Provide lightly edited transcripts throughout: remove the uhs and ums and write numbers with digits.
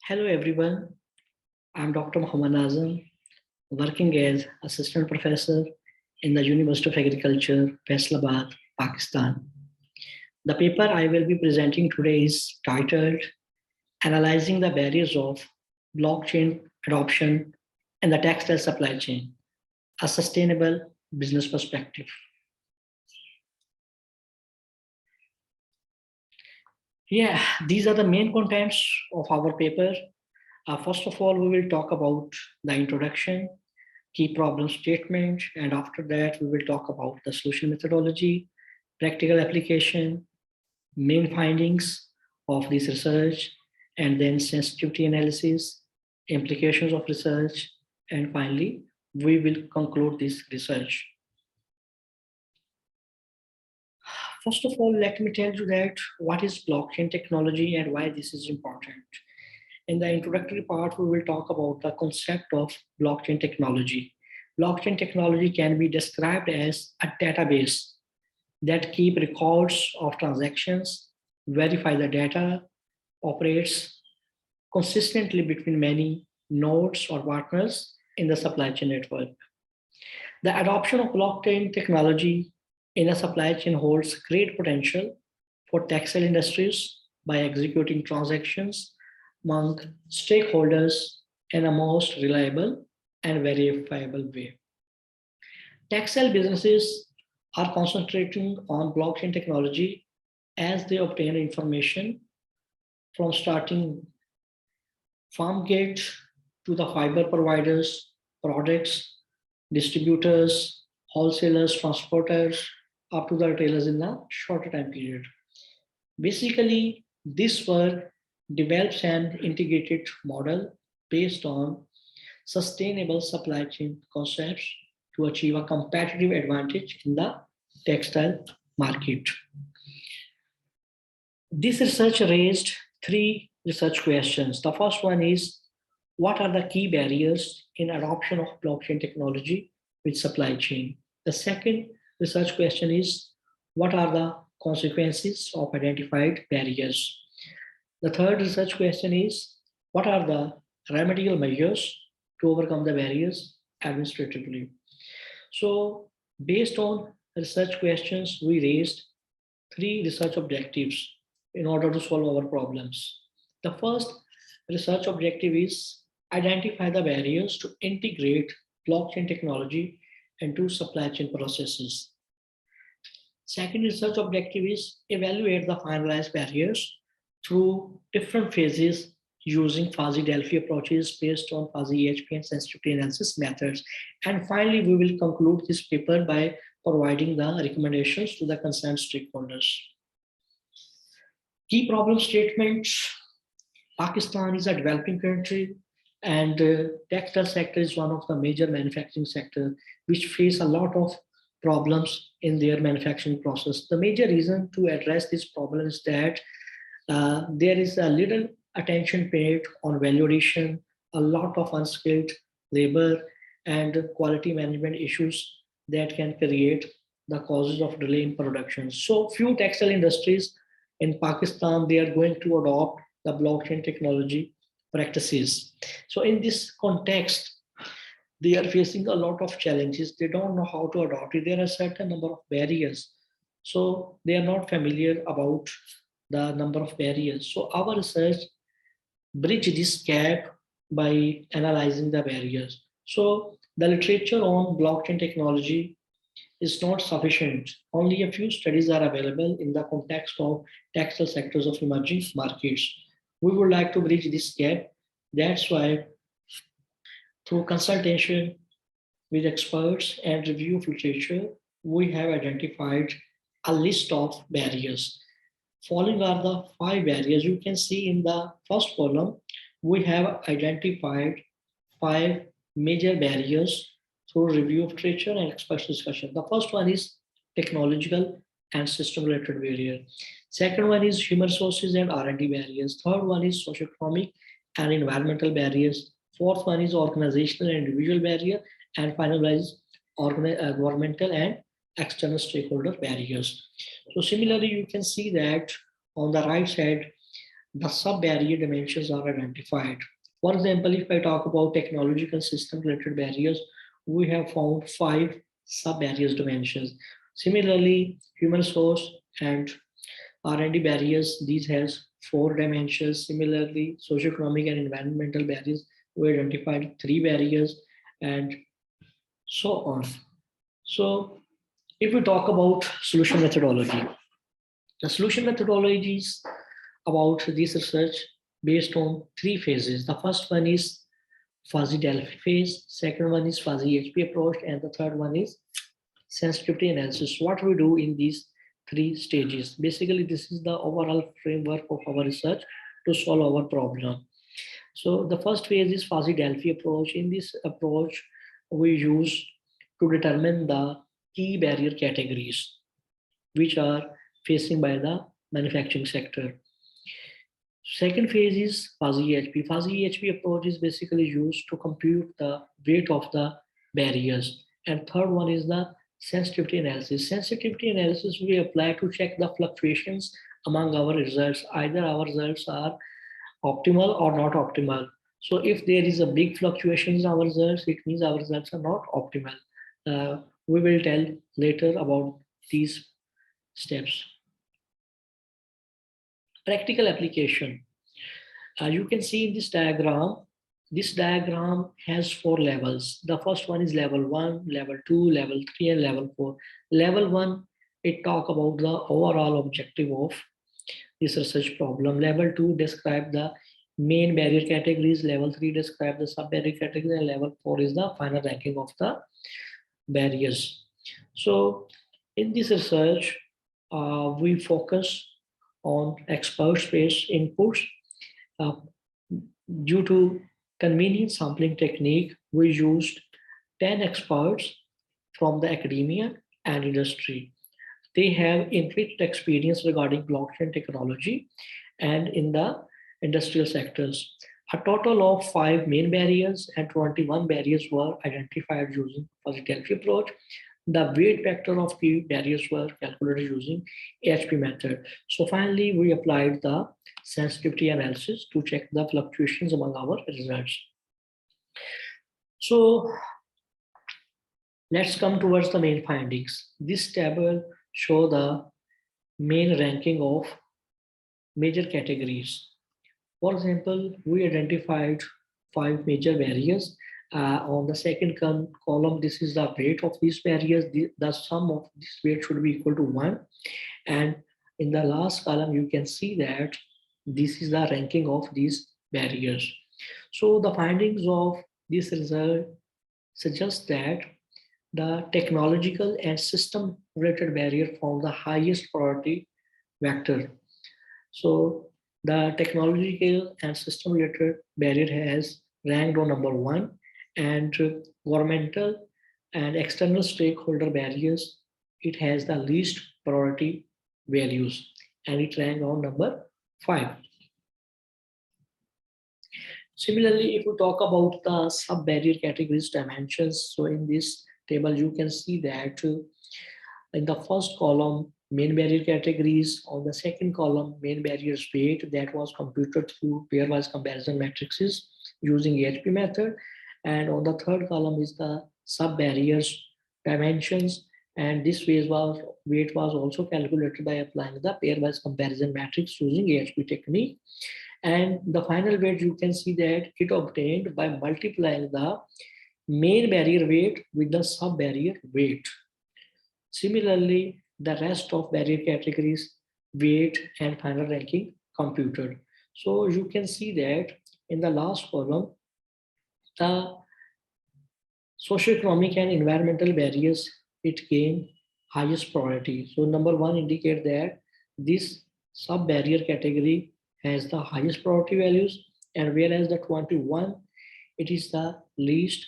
Hello everyone, I'm Dr. Muhammad Nazam, working as Assistant Professor in the University of Agriculture, Faisalabad, Pakistan. The paper I will be presenting today is titled Analyzing the Barriers of Blockchain Adoption in the Textile Supply Chain, a Sustainable Business Perspective. Yeah, these are the main contents of our paper. First of all, we will talk about the introduction, key problem statement, and after that, we will talk about the solution methodology, practical application, main findings of this research, and then sensitivity analysis, implications of research, and finally, we will conclude this research. First of all, let me tell you that what is blockchain technology and why this is important. In the introductory part, we will talk about the concept of blockchain technology. Blockchain technology can be described as a database that keeps records of transactions, verify the data, operates consistently between many nodes or partners in the supply chain network. The adoption of blockchain technology in a supply chain holds great potential for textile industries by executing transactions among stakeholders in a most reliable and verifiable way. Textile businesses are concentrating on blockchain technology as they obtain information from starting farm gate to the fiber providers, products, distributors, wholesalers, transporters, up to the retailers in a shorter time period. Basically, this work develops an integrated model based on sustainable supply chain concepts to achieve a competitive advantage in the textile market. This research raised three research questions. The first one is, what are the key barriers in adoption of blockchain technology with supply chain? The second research question is, what are the consequences of identified barriers? The third research question is, what are the remedial measures to overcome the barriers administratively? So based on research questions, we raised three research objectives in order to solve our problems. The first research objective is identify the barriers to integrate blockchain technology into supply chain processes. Second research objective is evaluate the finalized barriers through different phases using fuzzy-Delphi approaches based on fuzzy EHP and sensitivity analysis methods. And finally, we will conclude this paper by providing the recommendations to the concerned stakeholders. Key problem statements. Pakistan is a developing country and textile sector is one of the major manufacturing sector which face a lot of problems in their manufacturing process. The major reason to address this problem is that there is a little attention paid on value addition, a lot of unskilled labor and quality management issues that can create the causes of delay in production. So few textile industries in Pakistan, they are going to adopt the blockchain technology practices. So in this context, they are facing a lot of challenges. They don't know how to adopt it. There are a certain number of barriers. So they are not familiar about the number of barriers. So our research bridge this gap by analyzing the barriers. So the literature on blockchain technology is not sufficient. Only a few studies are available in the context of textile sectors of emerging markets. We would like to bridge this gap. That's why through consultation with experts and review of literature, we have identified a list of barriers. Following are the 5 barriers. You can see in the first column, we have identified 5 major barriers through review of literature and expert discussion. The first one is technological and system-related barrier. Second one is human resources and R&D barriers. Third one is socioeconomic and environmental barriers. Fourth one is organizational and individual barrier. And final one is governmental and external stakeholder barriers. So similarly, you can see that on the right side, the sub-barrier dimensions are identified. For example, if I talk about technological system-related barriers, we have found 5 sub-barriers dimensions. Similarly, human source and R&D barriers, these has 4 dimensions. Similarly, socioeconomic and environmental barriers, we identified 3 barriers, and so on. So if we talk about solution methodology, the solution methodology is about this research based on 3 phases. The first one is fuzzy Delphi phase, second one is fuzzy HP approach, and the third one is sensitivity analysis. What we do in these 3 stages. Basically, this is the overall framework of our research to solve our problem. So the first phase is fuzzy Delphi approach. In this approach, we use to determine the key barrier categories which are facing by the manufacturing sector. Second phase is fuzzy HP. Fuzzy HP approach is basically used to compute the weight of the barriers. And third one is the sensitivity analysis. Sensitivity analysis we apply to check the fluctuations among our results. Either our results are optimal or not optimal. So if there is a big fluctuations in our results, it means our results are not optimal. We will tell later about these steps. Practical application. You can see in this diagram has 4 levels. The first one is level 1, level 2, level 3, and level 4. Level 1, it talk about the overall objective of this research problem. Level 2 describe the main barrier categories. Level 3 describe the sub-barrier categories, and level 4 is the final ranking of the barriers. So in this research, we focus on expert-based inputs. Due to convenient sampling technique, we used 10 experts from the academia and industry. They have enriched experience regarding blockchain technology and in the industrial sectors. A total of 5 main barriers and 21 barriers were identified using fuzzy Delphi approach. The weight factor of the barriers were calculated using AHP method. So finally, we applied the sensitivity analysis to check the fluctuations among our results. So let's come towards the main findings. This table shows the main ranking of major categories. For example, we identified 5 major barriers. On the second column, this is the weight of these barriers. The sum of this weight should be equal to 1. And in the last column, you can see that this is the ranking of these barriers. So the findings of this result suggest that the technological and system related barrier form the highest priority vector. So the technological and system related barrier has ranked on number 1, and governmental and external stakeholder barriers, it has the least priority values, and it ranked on number 5. Similarly, if we talk about the sub-barrier categories dimensions, so in this table you can see that in the first column, main barrier categories, on the second column, main barriers weight that was computed through pairwise comparison matrices using AHP method. And on the third column is the sub-barriers dimensions, and this weight was also calculated by applying the pairwise comparison matrix using AHP technique. And the final weight, you can see that it obtained by multiplying the main barrier weight with the sub-barrier weight. Similarly, the rest of barrier categories weight and final ranking computed. So you can see that in the last column, the socioeconomic and environmental barriers, it gained highest priority. So number 1 indicate that this sub-barrier category has the highest priority values, and whereas the 21, it is the least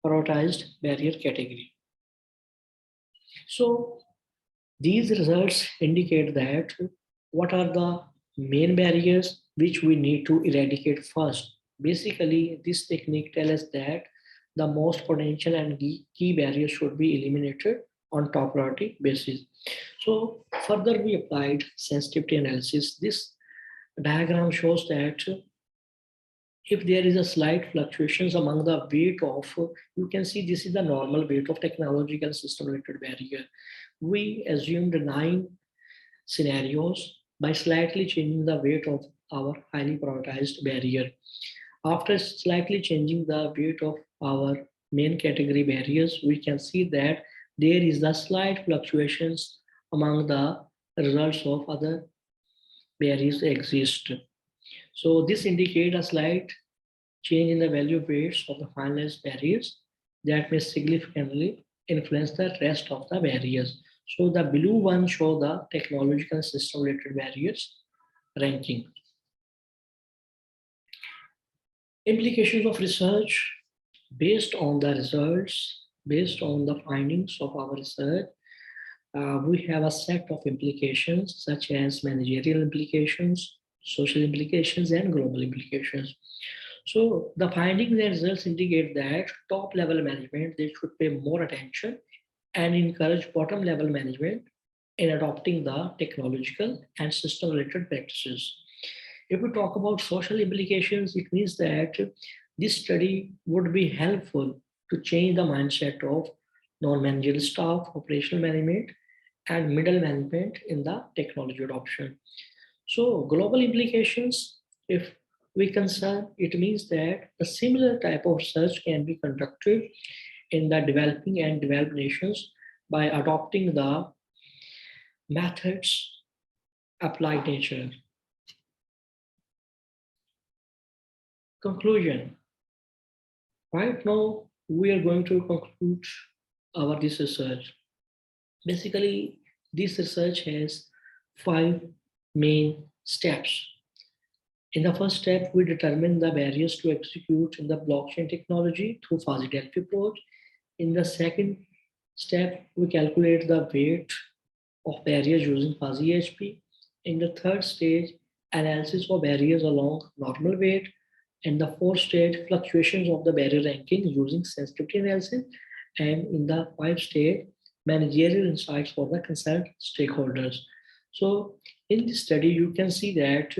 prioritized barrier category. So these results indicate that what are the main barriers which we need to eradicate first. Basically, this technique tells us that the most potential and key barriers should be eliminated on top priority basis. So further we applied sensitivity analysis. This Diagram shows that if there is a slight fluctuations among the weight of, you can see this is the normal weight of technological system related barrier. We assumed 9 scenarios by slightly changing the weight of our highly prioritized barrier. After slightly changing the weight of our main category barriers, we can see that there is a slight fluctuations among the results of other barriers exist. So this indicates a slight change in the value weights of the finalized barriers that may significantly influence the rest of the barriers. So the blue one show the technological system related barriers ranking. Implications of research based on the results, based on the findings of our research, we have a set of implications such as managerial implications, social implications, and global implications. So the findings and results indicate that top level management, they should pay more attention and encourage bottom level management in adopting the technological and system related practices. If we talk about social implications, it means that this study would be helpful to change the mindset of non-managerial staff, operational management, and middle management in the technology adoption. So global implications, if we concern, it means that a similar type of research can be conducted in the developing and developed nations by adopting the methods applied nature. Conclusion. Right now, we are going to conclude our this research. Basically, this research has 5 main steps. In the first step, we determine the barriers to execute in the blockchain technology through fuzzy-Delphi approach. In the second step, we calculate the weight of barriers using fuzzy HP. In the third stage, analysis of barriers along normal weight. In the fourth stage, fluctuations of the barrier ranking using sensitivity analysis. And in the fifth stage, managerial insights for the concerned stakeholders. So in this study, you can see that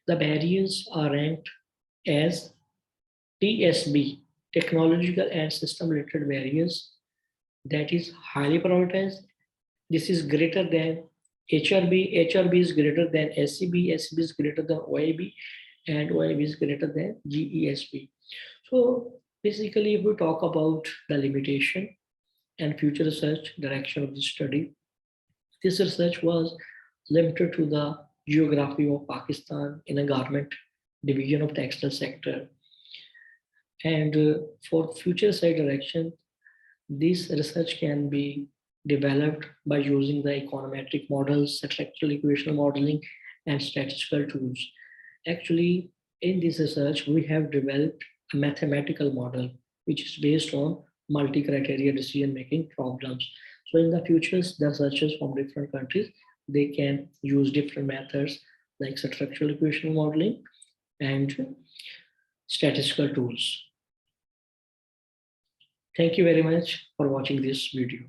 the barriers are ranked as TSB, technological and system related barriers, that is highly prioritized. This is greater than HRB, HRB is greater than SCB, SCB is greater than OIB, and OIB is greater than GESB. So basically, if we talk about the limitation and future research direction of this study, this research was limited to the geography of Pakistan in a garment division of textile sector. And for future site direction, this research can be developed by using the econometric models, structural equational modeling, and statistical tools. Actually, in this research, we have developed a mathematical model which is based on multi-criteria decision-making problems. So in the future, the researchers from different countries, they can use different methods like structural equation modeling and statistical tools. Thank you very much for watching this video.